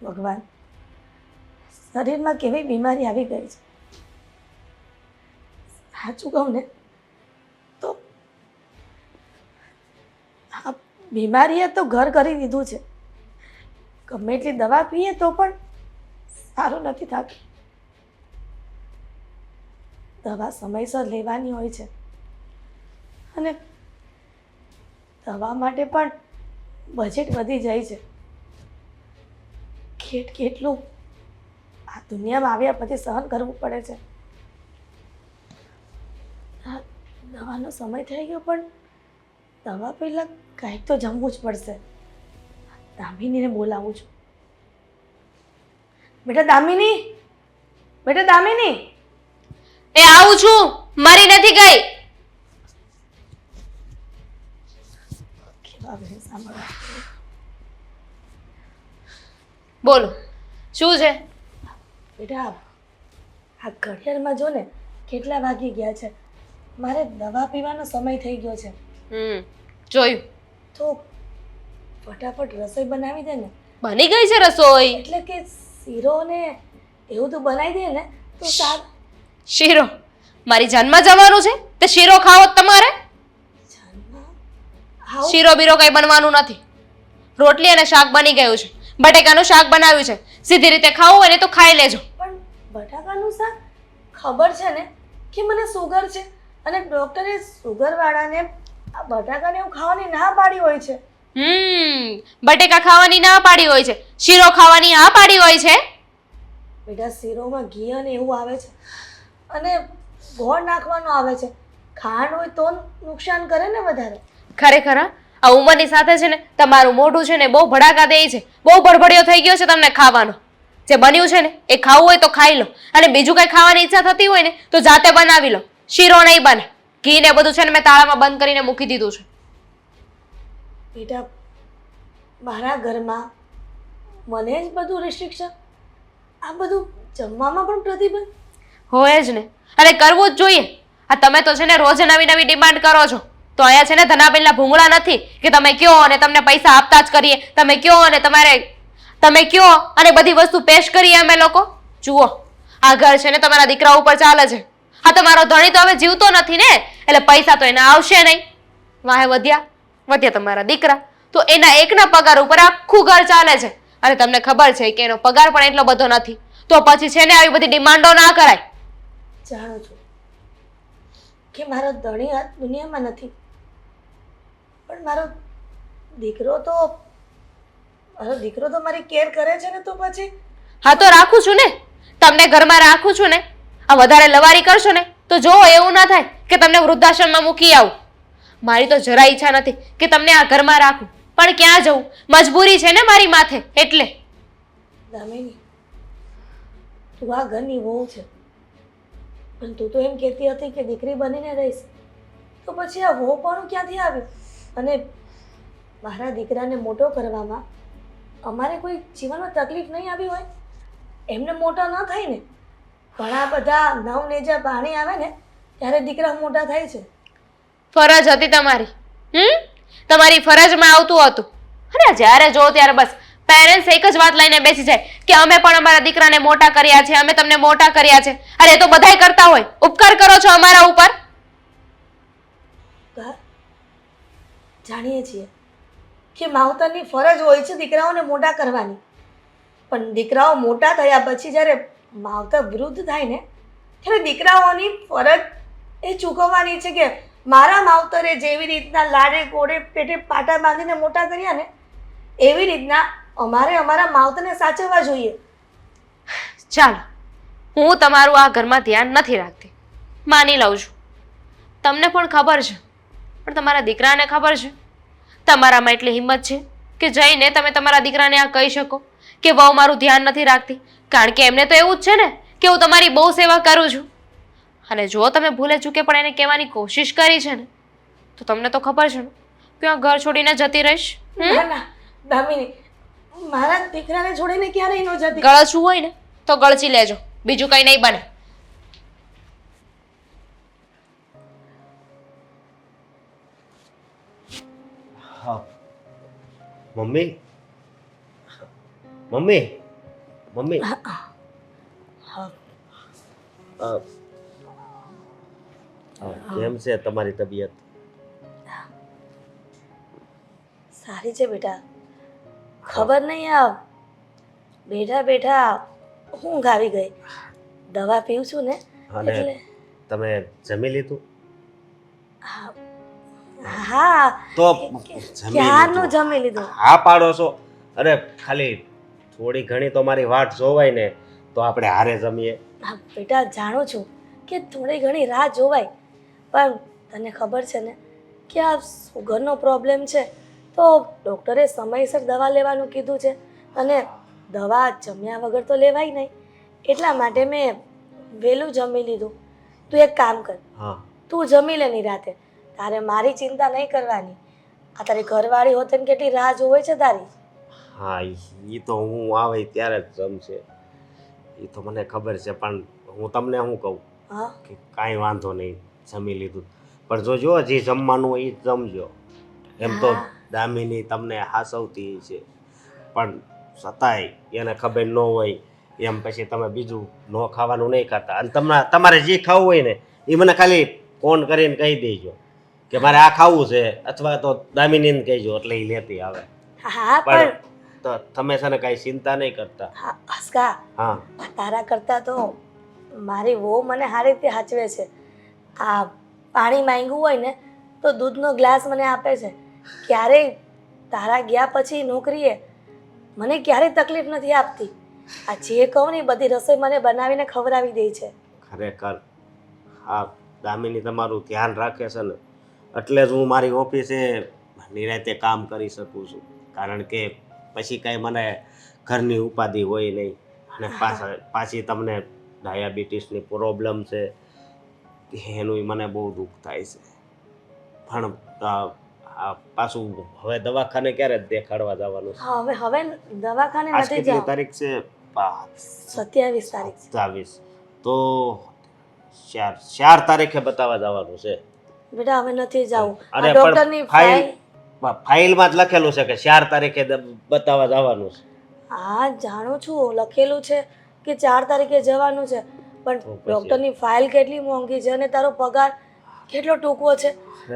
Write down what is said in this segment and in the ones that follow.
ભગવાન, શરીરમાં કેવી બીમારી આવી ગઈ છે. સાચું કહું ને તો આ બીમારીએ તો ઘર કરી દીધું છે. ગમે એટલી દવા પીએ તો પણ સારું નથી થતું. દવા સમયસર લેવાની હોય છે અને દવા માટે પણ બજેટ વધી જાય છે. કેટલું આ દુનિયામાં આવ્યા પછી સહન કરવું પડે છે. આ દવાનો સમય થઈ ગયો પણ દવા પહેલાં કાંઈક તો જમવું જ પડશે. દામિનીને બોલાવું છું. બેટા દામિની, બેટા દામિની. એ આવું છું, મરી નથી ગઈ. કેવા ઘરે સાંભળવા. બોલો, શું છે? બેટા આ ઘડિયાળમાં જો ને કેટલા વાગી ગયા છે. મારે દવા પીવાનો સમય થઈ ગયો છે. જોયું. તો ફટાફટ રસોઈ બનાવી દે ને. બની ગઈ છે રસોઈ. એટલે કે શીરો ને એવું તો બનાવી દે ને તો સારું. શીરો? મારી જાનમાં જવાનું છે તે શીરો ખાવો તમારે? શીરો બીરો કઈ બનવાનું નથી. રોટલી અને શાક બની ગયું છે. બટેકાનું શાક બનાવ્યું છે. સીધી રીતે ખાવું હોય ને તો ખાઈ લેજો. પણ બટાકાનું શાક ખબર છે ને કે મને સુગર છે અને ડોક્ટરે સુગર વાળાને આ બટાકાને એવું ખાવાની ના પાડી હોય છે. બટેકા ખાવાની ના પાડી હોય છે, શીરો ખાવાની ના પાડી હોય છે. બેટા શીરોમાં ઘી અને એવું આવે છે અને ગોળ નાખવાનો આવે છે. ખાંડ હોય તો નુકસાન કરે ને વધારે. ખરેખર આ ઉંમરની સાથે છે ને તમારું મોઢું છે ને બહુ ભડાકા દે છે. બહુ ભડભડિયો થઈ ગયો છે તમને ખાવાનો. જે બન્યું છે ને એ ખાવું હોય તો ખાઈ લો અને બીજું કઈ ખાવાની ઈચ્છા થતી હોય ને તો જાતે બનાવી લો. શીરો નહીં બને. ઘી ને બધું છે ને મેં તાળામાં બંધ કરીને મૂકી દીધું છે. બેટા મારા ઘરમાં મને જ બધું રિસ્ટ્રિક્શન, આ બધું જમવામાં પણ પ્રતિબંધ હોય જ ને. અને કરવું જ જોઈએ. આ તમે તો છે ને રોજ નવી નવી ડિમાન્ડ કરો છો. તો અહીંયા છે ને ધનાબેનના ભૂંગળા નથી કે તમે કયો અને તમને પૈસા આપતા જ કરીએ. તમે કયો અને તમે કયો અને બધી વસ્તુ પેશ કરીએ અમે લોકો. જુઓ, આ ઘર છે ને તમારા દીકરા ઉપર ચાલે છે. હા, તમારો ધણી તો હવે જીવતો નથી ને એટલે પૈસા તો એના આવશે નહીં. વાહે વધ્યા તમારા દીકરા તો એના એકના પગાર ઉપર આખું ઘર ચાલે છે. અને તમને ખબર છે કે એનો પગાર પણ એટલો બધો નથી. તો પછી છે ને આવી બધી ડિમાન્ડો ના કરાય. જાણું છું કે મારો ધણી આ દુનિયામાં નથી, પણ મારો દીકરો તો મારી કેર કરે છે ને. તો પછી હા, તો રાખું છું ને. તમને ઘરમાં રાખું છું ને. આ વધારે લવારી કરશો ને તો જો એવું ના થાય કે તમને વૃદ્ધાશ્રમમાં મૂકી આવું. મારી તો જરા ઈચ્છા નથી કે તમને આ ઘરમાં રાખું, પણ ક્યાં જવું, મજબૂરી છે ને મારી માથે એટલે. દામિની, તું આ ઘરની વહુ છે પણ તું તો એમ કહેતી હતી કે દીકરી બનીને રહીશ. તો પછી આ વહુપણું ક્યાંથી આવ્યું? અને મારા દીકરાને મોટો કરવામાં અમારે કોઈ જીવનમાં તકલીફ નહીં આવી હોય? એમને મોટા ન થાય ને. ઘણા બધા નવનેજા પાણી આવે ને ત્યારે દીકરા મોટા થાય છે. ફરજ હતી તમારી. તમારી ફરજમાં આવતું હતું. અને જ્યારે જો ત્યારે બસ પેરેન્ટ્સ એક જ વાત લઈને બેસી જાય કે અમે પણ અમારા દીકરાને મોટા કર્યા છે, અમે તમને મોટા કર્યા છે. અરે એ તો બધાય કરતા હોય. ઉપકાર કરો છો અમારા ઉપર. જાણીએ છીએ કે માવતરની ફરજ હોય છે દીકરાઓને મોટા કરવાની, પણ દીકરાઓ મોટા થયા પછી જ્યારે માવતર વૃદ્ધ થાય ને ત્યારે દીકરાઓની ફરજ એ ચૂકવવાની છે કે મારા માવતરે જેવી રીતના લાડે ગોળે પેટે પાટા બાંધીને મોટા કર્યા ને એવી રીતના અમારે અમારા માવતરને સાચવવા જોઈએ. ચાલો, હું તમારું આ ઘરમાં ધ્યાન નથી રાખતી, માની લઉં છું. તમને પણ ખબર છે, પણ તમારા દીકરાને ખબર છે? તમારામાં એટલી હિંમત છે કે જઈને તમે તમારા દીકરાને આ કહી શકો કે વહુ મારું ધ્યાન નથી રાખતી? કારણ કે એમને તો એવું જ છે ને કે હું તમારી બહુ સેવા કરું છું. અને જો તમે ભૂલે ચૂકે પણ એને કહેવાની કોશિશ કરી છે ને તો તમને તો ખબર છે ને કે આ ઘર છોડીને જતી રહીશ. ના ના દામિની, મારા દીકરાને છોડીને ક્યારેય ન જતી. ગળચવું હોય ને તો ગળચી લેજો, બીજું કઈ નહીં બને. હા મમ્મી, મમ્મી મમ્મી હા કેમ છે તમારી તબિયત? સારી છે બેટા. ખબર નહીં આ બેઠા બેઠા ઊંઘ આવી ગઈ. દવા પીવું છું ને અને એટલે તમે જમી લીધું? હા તો જમી ક્યારનું લીધું. જમી લીધું. હા પાડો છો? અરે ખાલી થોડી ઘણી તો મારી વાટ જોવાય ને, તો આપણે હારે જમીએ. હા બેટા જાણું છું કે થોડી ઘણી રાહ જોવાય, પણ તને ખબર છે ને કે આ સુગરનો પ્રોબ્લેમ છે, તો ડૉક્ટરે સમયસર દવા લેવાનું કીધું છે, અને દવા જમ્યા વગર તો લેવાય નહીં. એટલા માટે મેં વહેલું જમી લીધું. તું એક કામ કર, હા તું જમી લે નિરાતે. તારે મારી ચિંતા નહીં કરવાની. આ તારી ઘરવાળી હોતે ને કેટલી રાહ જોવે છે તારી. હા, એ તો હું આવે ત્યારે જ જમશે, એ તો મને ખબર છે. પણ હું તમને શું કહું હા કે કાંઈ વાંધો નહીં, જમી લીધું. પણ જોજો હજી જમવાનું હોય એ જ જમજો. એમ તો હા. દામિની તમને હાસવતી છે, પણ છતાંય એને ખબર ન હોય એમ પછી તમે બીજું ન ખાવાનું નહીં ખાતા. અને તમારે જે ખાવું હોય ને એ મને ખાલી ફોન કરીને કહી દેજો કે મારે આ ખાવું છે, અથવા તો દામિનીને કહેજો એટલે એ લેતી આવે. હા પણ પણ તો તમે છે ને કાંઈ ચિંતા નહીં કરતા. હા હસકા, હા તારા કરતાં તો મારી વહુ મને સારી રીતે સાચવે છે. આ પાણી માંગ્યું હોય ને તો દૂધનો ગ્લાસ મને આપે છે. ક્યારેય તારા ગયા પછી નોકરીએ મને ક્યારેય તકલીફ નથી આપતી. આ જે કહું ને એ બધી રસોઈ મને બનાવીને ખવડાવી દે છે. ખરેખર હા, દામિની તમારું ધ્યાન રાખે છે ને, એટલે જ હું મારી ઓફિસે નિરાતે કામ કરી શકું છું. કારણ કે પછી કાંઈ મને ઘરની ઉપાધિ હોય નહીં. અને પાછી તમને ડાયાબિટીસની પ્રોબ્લેમ છે, એનું મને બહુ દુઃખ થાય છે. પણ પાછું હવે દવાખાને ક્યારે દેખાડવા જવાનું છે? હા હવે દવાખાને આજ નથી કેટલી જાવ. તારીખ છે? 27 તારીખ છે. 27. તો 4 તારીખે બતાવવા જવાનું છે. બેટા હવે નથી જવું. આ અરે ડૉક્ટરની ફાઇલ ફાઇલમાં જ લખેલું છે કે 4 તારીખે બતાવવા જવાનું છે. હા જાણું છું, લખેલું છે કે 4 તારીખે જવાનું છે, પણ તો પછી? ડૉક્ટરની ફાઇલ કેટલી મોંઘી છે અને તારો પગાર કેટલો ટૂંકો છે.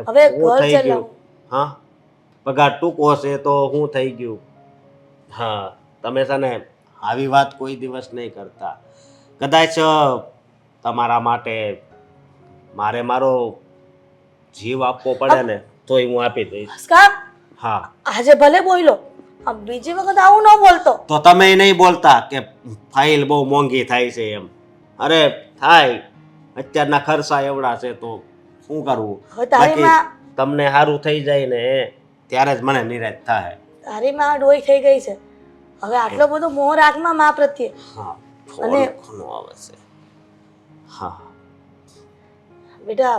અરે હવે શું ઘર થઈ ગયું? ચલાવું. હા, પગાર ટૂંકો છે તો શું થઈ ગયું? હા, તમે છે ને આવી વાત કોઈ દિવસ નહીં કરતા. કદાચ તમારા માટે મારે મારો જીવ આપવો પડે ને તોય હું આપી દઈશ. હસકા, હા, આજે ભલે બોલ્યો, બીજી વખત આવું ન બોલતો. તો તમે નહીં બોલતા કે ફાઇલ બહુ મોંઘી થાય છે એમ. અરે થાય, અત્યારના ખર્ચા એવડા છે તો શું કરવું. હવે તારી બાકી માં તમને સારું થઈ જાય ને ત્યારે જ મને નિરાશ થાય. તારી માં ડોઈ થઈ ગઈ છે. હવે આટલો બધો મોહ રાખમાં મા પ્રત્યે. હા, અને ફોન આવે છે. હા બેટા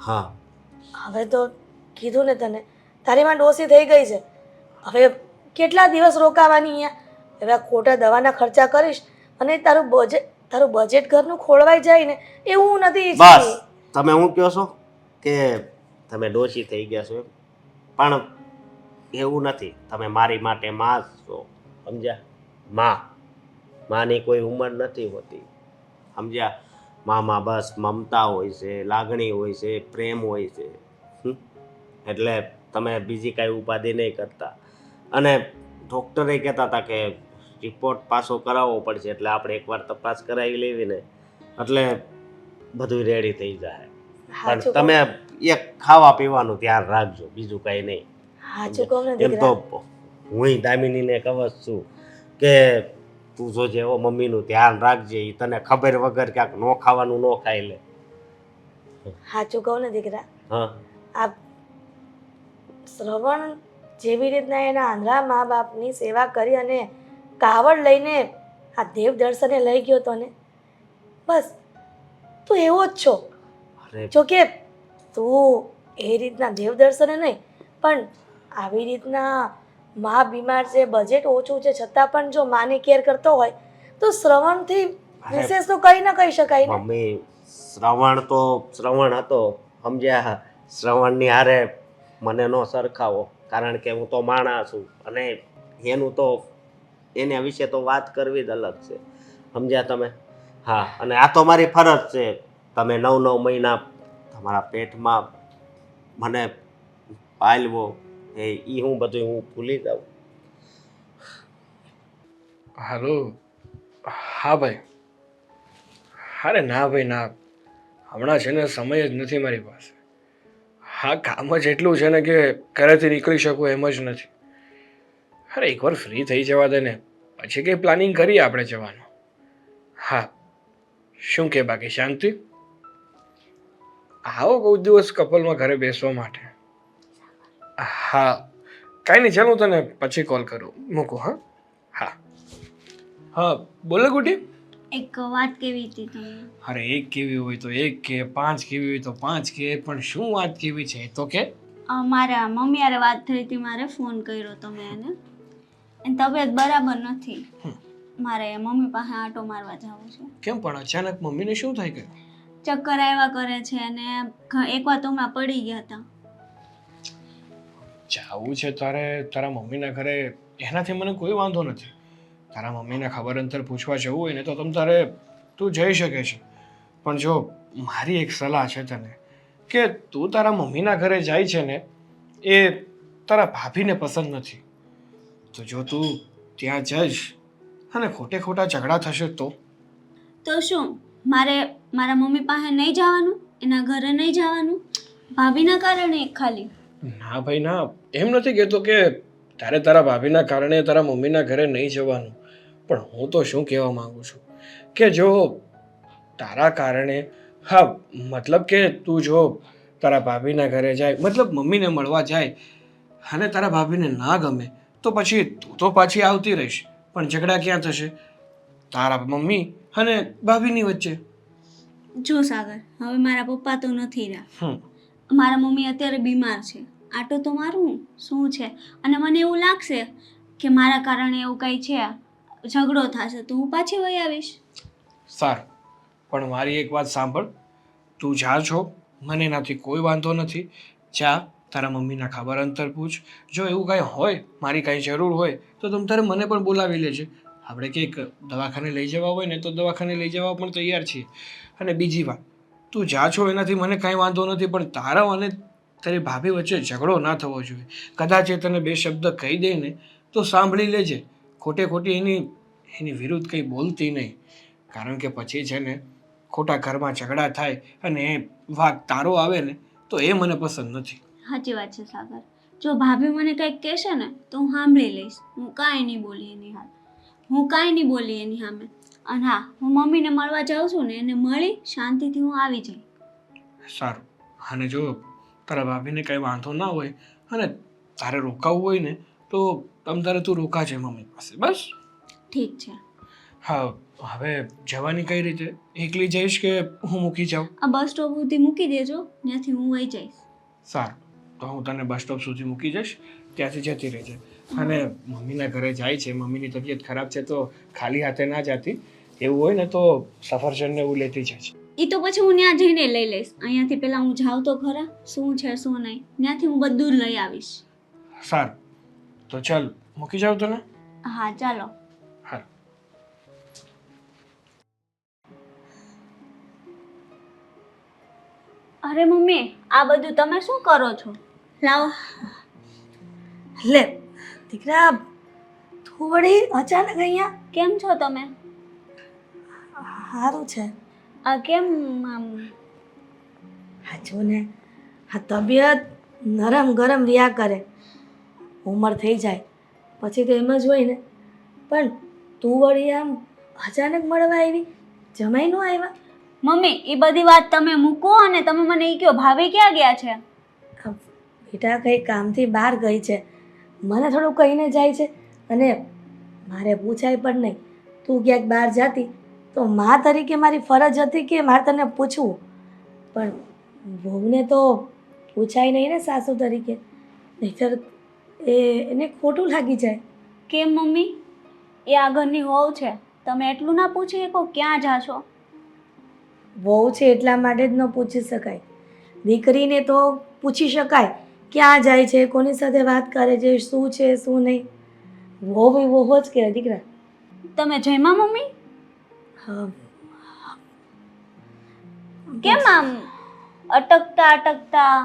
હા હવે તો કીધું ને તને, તારી માં ડોસી થઈ ગઈ છે. હવે કેટલા દિવસ રોકાવાની અહીંયા? હવે આ ખોટા દવાના ખર્ચા કરીશ અને તારું બજેટ ઘરનું ખોળવાઈ જાય ને એવું નથી બસ ઈચ્છતી. તમે શું કહો છો કે તમે ડોશી થઈ ગયા છો એમ? પણ એવું નથી. તમે મારી માટે માં છો, સમજ્યા? માની કોઈ ઉંમર નથી હોતી, સમજ્યા? મામાં બસ મમતા હોય છે, લાગણી હોય છે, પ્રેમ હોય છે. એટલે તમે બીજી કાંઈ ઉપાધિ નહીં કરતા. અને ડૉક્ટરે કહેતા હતા કે રિપોર્ટ પાછો કરાવવો પડશે, એટલે આપણે એકવાર તપાસ કરાવી લેવી ને એટલે બધું રેડી થઈ જાય. પણ સાચું તમે એક ખાવા પીવાનું ધ્યાન રાખજો, બીજું કાંઈ નહીં. સાચું કહું ને એમ દીકરા. તો હું દામિનીને કહું જ છું કે તું જોજે એવો મમ્મીનું ધ્યાન રાખજે. એ તને ખબર વગર ક્યાંક ન ખાવાનું ન ખાઈ લે. સાચું કહું ને દીકરા, હા આ શ્રવણ જેવી રીતના એના આંધળા મા બાપની સેવા કરી અને કાવડ લઈને આ દેવ દર્શને લઈ ગયો તો ને, બસ તું એવો જ છો. અરે જોકે તું એ રીતના દેવ દર્શને નહીં, પણ આવી રીતના મા બીમાર છે, બજેટ ઓછું છે, છતાં પણ જો માની કેર કરતો હોય તો શ્રવણથી વિશેષ તો કંઈ ન કહી શકાય ને. મમ્મી, શ્રવણ તો શ્રવણ હતો, સમજ્યા? શ્રવણની હારે મને ન સરખાવો, કારણ કે હું તો માણસ છું અને એનું તો એના વિશે તો વાત કરવી જ અલગ છે. સમજ્યા તમે? હા, અને આ તો મારી ફરજ છે. તમે 9 મહિના તમારા પેટમાં મને પાલવો એ હું બધું હું ભૂલી જાઉં. હાલો. હા ભાઈ. અરે ના ભાઈ ના, હમણાં છે ને સમય જ નથી મારી પાસે. હા, કામ જ એટલું છે ને કે ઘરેથી નીકળી શકું એમ જ નથી. અરે એકવાર ફ્રી થઈ જવા દે ને, પછી કંઈ પ્લાનિંગ કરીએ આપણે જવાનું. હા, શું કે બાકી શાંતિ? આવો કોઈ દિવસ કપલમાં ઘરે બેસવા માટે. હા, કાંઈ નહીં, ચાલ હું તને પછી કોલ કરું. મૂકું. હા હા હા, બોલો ગુટી. એક વાત કેવી હતી તમને. અરે એક કેવી હોય તો એક કે, 5 કેવી હોય તો 5 કે, પણ શું વાત કેવી છે એ તો કે. મારા મમ્મી હારે વાત થઈ હતી, મારે ફોન કર્યો તો મેં એને. એની તબિયત બરાબર નથી. મારે મમ્મી પાસે આંટો મારવા જવું છે. કેમ પણ અચાનક મમ્મીને શું થઈ ગયું? ચક્કર આવ્યા કરે છે અને એકવાર તો હમણાં પડી ગયા હતા. જાવું છે તારે તારા મમ્મીના ઘરે, એનાથી મને કોઈ વાંધો નથી. તારા મમ્મીને ખબર અંતર પૂછવા જવું હોય ને તો તું જઈ શકે છે. પણ જો મારી એક સલાહ છે તને, કે તું તારા મમ્મીના ઘરે જાય છે ને એ તારા ભાભીને પસંદ નથી. તો જો તું ત્યાં જઈશ અને ખોટા ઝઘડા થશે તો શું મારે મારા મમ્મી પાસે નહીં જવાનું, એના ઘરે નહીં જવાનું, ભાભીના કારણે ખાલી? ના ભાઈ ના, એમ નથી કહેતો કે તારે તારા ભાભીના કારણે તારા મમ્મીના ઘરે નહીં જવાનું. પણ હું તો શું કહેવા માંગુ છું કે જો તારા કારણે, હા મતલબ કે તું જો તારા ભાભીના ઘરે જાય, મતલબ મમ્મીને મળવા જાય અને તારા ભાભીને ના ગમે તો પછી તું તો પાછી આવતી રહીશ, પણ ઝઘડા ક્યાં થશે? તારા મમ્મી અને ભાભીની વચ્ચે. જો સાગર, હવે મારા પપ્પા તો નથી રહ્યા. મારા મમ્મી અત્યારે બીમાર છે. આટો તો મારું શું છે, અને મને એવું લાગશે કે મારા કારણે એવું કંઈ છે, ઝઘડો થશે તો હું પાછી વહી આવીશ. સારું, પણ મારી એક વાત સાંભળ. તું જા છો, મને એનાથી કોઈ વાંધો નથી. જા, તારા મમ્મીના ખબર અંતર પૂછ. જો એવું કાંઈ હોય, મારી કાંઈ જરૂર હોય તો તમ તારે મને પણ બોલાવી લેજે. આપણે કંઈક દવાખાને લઈ જવા હોય ને તો દવાખાને લઈ જવા પણ તૈયાર છીએ. અને બીજી વાત, તું જા છો એનાથી મને કાંઈ વાંધો નથી, પણ તારા અને તારી ભાભી વચ્ચે ઝઘડો ના થવો જોઈએ. કદાચ એ તને 2 શબ્દ કહી દે ને તો સાંભળી લેજે. ખોટી એની વિરુદ્ધ કંઈ બોલતી નહીં, કારણ કે પછી છે ને ખોટા ઘરમાં ઝઘડા થાય અને એ વાગ તારો આવે ને તો એ મને પસંદ નથી. સાચી વાત છે સાગર. જો ભાભી મને કંઈક કહેશે ને તો હું સાંભળી લઈશ. હું કાંઈ નહીં બોલી એની સામે. અને હા, હું મમ્મીને મળવા જાઉં છું ને, એને મળી શાંતિથી હું આવી જઈ. સારું. અને જો તારા ભાભીને કંઈ વાંધો ના હોય અને તારે રોકાવું હોય ને તો તારે તું રોકાજે મમ્મી પાસે, બસ. ઠીક છે. હા, હવે જવાની કઈ રીતે? એકલી જઈશ કે હું મૂકી જાઉં? આ બસ સ્ટોપ સુધી મૂકી દેજો, ત્યાંથી હું વહી જઈશ. સારું, તો હું તને બસ સ્ટોપ સુધી મૂકી જઈશ, ત્યાંથી જતી રહેજે. અને મમ્મીના ઘરે જાય છે, મમ્મીની તબિયત ખરાબ છે તો ખાલી હાથે ના જતી. એવું હોય ને તો સફરજનને એવું લેતી જાય. એ તો પછી હું ત્યાં જઈને લઈ લઈશ. અહીંયાથી પહેલાં હું જાઉં તો ખરા, શું છે શું નહીં, ત્યાંથી હું બધું જ લઈ આવીશ. સારું, તો ચાલ મૂકી જાઉં તને. હા ચાલો. હા. અરે મમ્મી, આ બધું તમે શું કરો છો? લાવો. લે દીકરા, તું વળી અચાનક અહીંયા? કેમ છો તમે? સારું છે. આ કેમ હા જો ને, આ તબિયત નરમ ગરમ રહ્યા કરે. ઉંમર થઈ જાય પછી તો એમ જ હોય ને. પણ તું વળી આમ અચાનક મળવા આવી? જમાઈ નો આવ્યા? મમ્મી, એ બધી વાત તમે મૂકો અને તમે મને એ કહો, ભાભી ક્યાં ગયા છે? બેટા કંઈ કામથી બહાર ગઈ છે, મને થોડું કહીને જાય છે. અને મારે પૂછાય પણ નહીં. તું ક્યાંક બહાર જતી તો મા તરીકે મારી ફરજ હતી કે મારે તને પૂછવું. પણ વહુને તો પૂછાય નહીં ને સાસુ તરીકે, નહીંતર એને ખોટું લાગી જાય. કેમ મમ્મી? એ આ ઘરની વહુ છે, તમે એટલું ના પૂછી શકો ક્યાં જાશો? વહુ છે એટલા માટે જ ન પૂછી શકાય. દીકરીને તો પૂછી શકાય ક્યાં જાય છે, કોની સાથે વાત કરે છે, શું છે શું નહીં. વહુ બી વહુ જ કહેવાય દીકરા. તમે જયમાં મમ્મી? હા કેમ આમ અટકતા અટકતા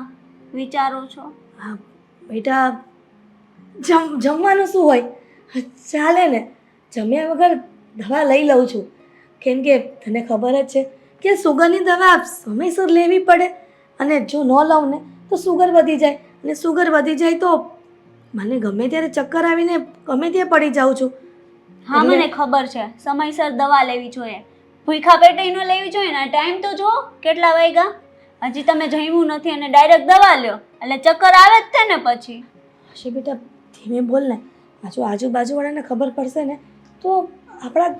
વિચારો છો? હા બેટા, જમવાનું શું હોય, ચાલે ને. જમ્યા વગર દવા લઈ લઉં છું, કેમ કે તને ખબર જ છે કે સુગરની દવા સમયસર લેવી પડે, અને જો ન લઉં ને તો સુગર વધી જાય, અને સુગર વધી જાય તો મને ગમે ત્યારે ચક્કર આવીને ગમે ત્યાં પડી જાઉં છું. હા મને ખબર છે, સમયસર દવા લેવી જોઈએ, ભૂખા પેટે ન લેવી જોઈએ ને. ટાઈમ તો જુઓ કેટલા વાગ્યા, હજી તમે જમ્યું નથી અને ડાયરેક્ટ દવા લ્યો એટલે ચક્કર આવે જ છે ને પછી. હશે બેટા, ધીમે બોલ ને, આજુબાજુવાળાને ખબર પડશે ને તો આપણા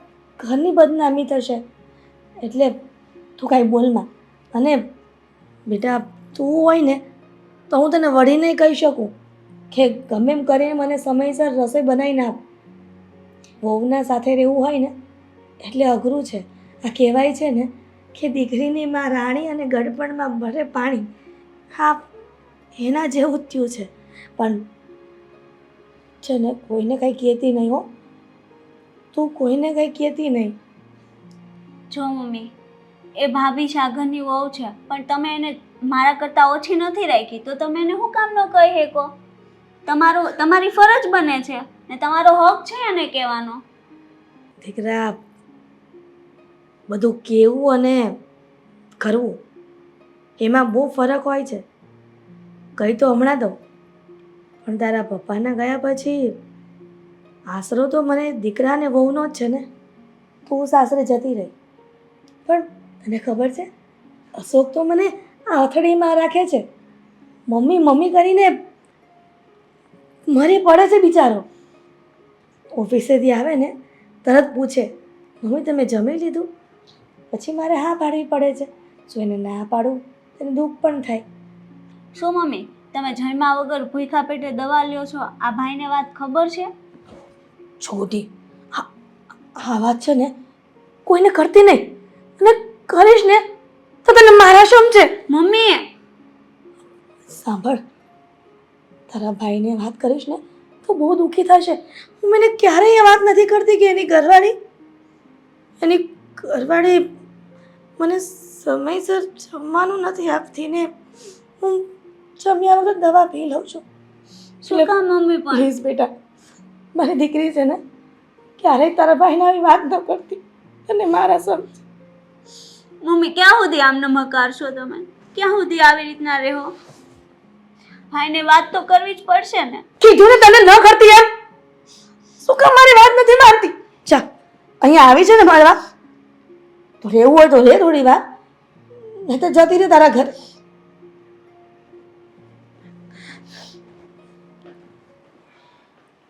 ઘરની બદનામી થશે, એટલે તું કાંઈ બોલમાં. અને બેટા તું હોય ને તો હું તને વળીને કહી શકું કે ગમે એમ કરીને મને સમયસર રસોઈ બનાવીને આપ. વહુના સાથે રહેવું હોય ને એટલે અઘરું છે. આ કહેવાય છે ને કે દીકરીની માં રાણી અને ગડપણમાં ભરે પાણી. હા, એના જેવું જ થયું છે. પણ છે ને કોઈને કંઈ કહેતી નહીં હો, તું કોઈને કંઈ કહેતી નહીં. જો મમ્મી, એ ભાભી શાગરની વહુ છે, પણ તમે એને મારા કરતાં ઓછી નથી રાખી, તો તમે એને શું કામ ન કહી શકો? તમારી ફરજ બને છે ને તમારો હક છે એને કહેવાનો. દીકરા, બધું કહેવું અને કરવું એમાં બહુ ફરક હોય છે. કહી તો હમણાં દઉં, પણ તારા પપ્પાના ગયા પછી આશરો તો મને દીકરા અને વહુનો જ છે ને. તું સાસરે જતી રહી, પણ તને ખબર છે અશોક તો મને આથડીમાં રાખે છે. મમ્મી મમ્મી કરીને મરી પડે છે બિચારો. ઓફિસેથી આવે ને તરત પૂછે, મમ્મી તમે જમી લીધું? પછી મારે હા પાડવી પડે છે. જો એને ના પાડું તેને દુઃખ પણ થાય. શું મમ્મી, તમે જમ્યા વગર ભૂખા પેટે દવા લ્યો છો, આ ભાઈને વાત ખબર છે? છોટી, આ વાત છે ને કોઈને કરતી નહીં, અને કરીશ ને તો તને મારા સમજે. મમ્મી સાંભળ, તારા ભાઈને વાત કરીશ ને તો બહુ દુઃખી થશે. હું મને ક્યારેય એ વાત નથી કરતી કે એની ઘરવાળી મને સમયસર જમવાનું નથી આપતી ને હું જમ્યા વગર દવા પી લઉં છું. શું કામ મમ્મી? પણ પ્લીઝ બેટા, મારી દીકરી છે ને ક્યારેય તારા ભાઈને આવી વાત ન કરતી, અને મારા સમજ. મમ્મી ક્યાં સુધી આમને મકારશો તમે? ક્યાં સુધી આવી રીતના રહો? ભાઈને વાત તો કરવી જ પડશે ને. કીધું ને તને ન કરતી એમ. શું કામ મારી વાત નથી માનતી? ચા, અહીંયા આવી છે ને મારવા, તો રહેવું હોય તો રે થોડી વાર, નહીં તો જતી રહે તારા ઘરે.